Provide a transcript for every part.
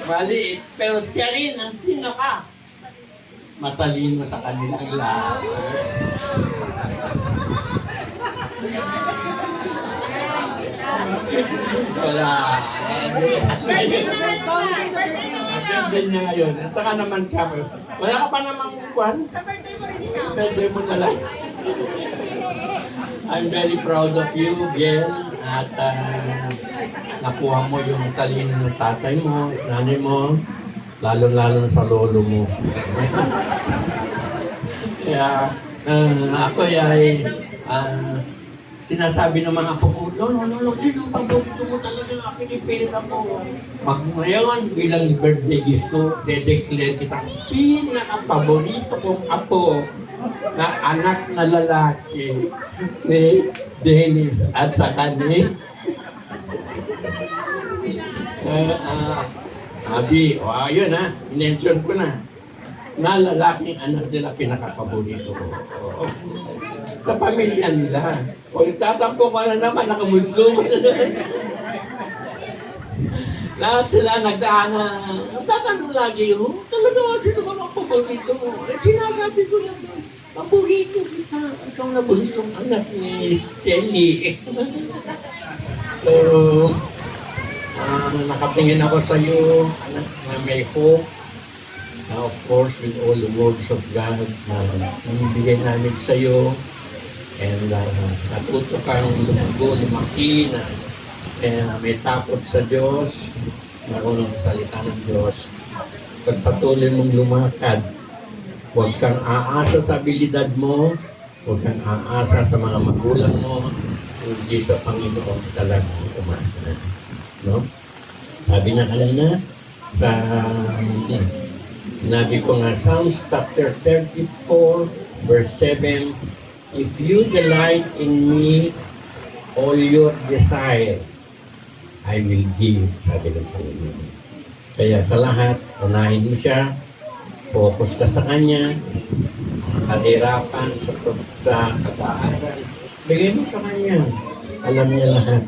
Maliit, pero siya rin ang pinaka matalino sa kanilang lahat. Wala. Birthday niya ngayon. At saka naman siya. Wala ka pa namang kwan? Sa birthday mo rin ikaw. Birthday mo na lang. I'm very proud of you, Biel. At nakuha mo yung talino ng tatay mo, nanay mo, lalo-lalo na sa lolo mo. Kaya ako ay sinasabi ng mga apo ko, Lolo, sino ang paborito mo talaga? Pinipilit ako. Pag ngayon, bilang birthday gift ko, dedeclare kita, pinaka-paborito kong apo na anak na lalaki ni Dennis at saka ni Abi. O ayun ha, mention ko na. Na lalaking anak nila pinaka-paborito ko. Sa pamilya nila. Kung tatampo ka na naman, nakamulso. Lahat sila nagtatanong lagi, talaga, sino ba ang paborito mo? Sinasabi ko lang, paborito kita. Ikaw na bunsong anak ni Kelly. So, nakatingin ako sa iyo, anak na may hope. Now, of course, with all the words of God na nabibigay namin sa iyo, and natuto kang lumago, lumaki na may takot sa Diyos, marunong salita ng Diyos. Pagpatuloy mong lumakad, huwag kang aasa sa abilidad mo, huwag kang aasa sa mga magulang mo, hindi sa Panginoon talagang umasa. No? Sabi na kanina, sinabi ko nga, Psalms chapter 34, verse 7, if you delight in me, all your desire, I will give, sabi ng Panginoon. Kaya sa lahat, unahin mo siya, focus ka sa Kanya, kahirapan sa kag-aaral, bigay mo sa Kanya. Alam niya lahat.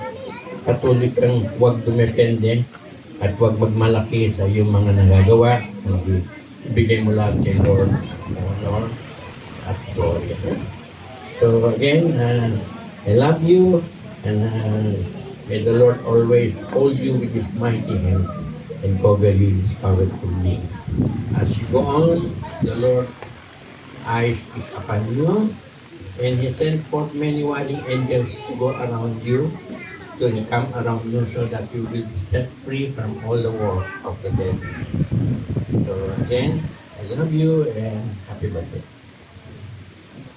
Patuloy kang huwag dumepende at huwag magmalaki sa iyong mga nagagawa. Ibigay mo lahat kay Lord, honor at glory. So again, I love you, and may the Lord always hold you with His mighty hand and cover you with His powerful name. As you go on, the Lord's eyes is upon you, and He sent forth many warring angels to go around you, to come around you so that you will be set free from all the work of the devil. So again, I love you and happy birthday.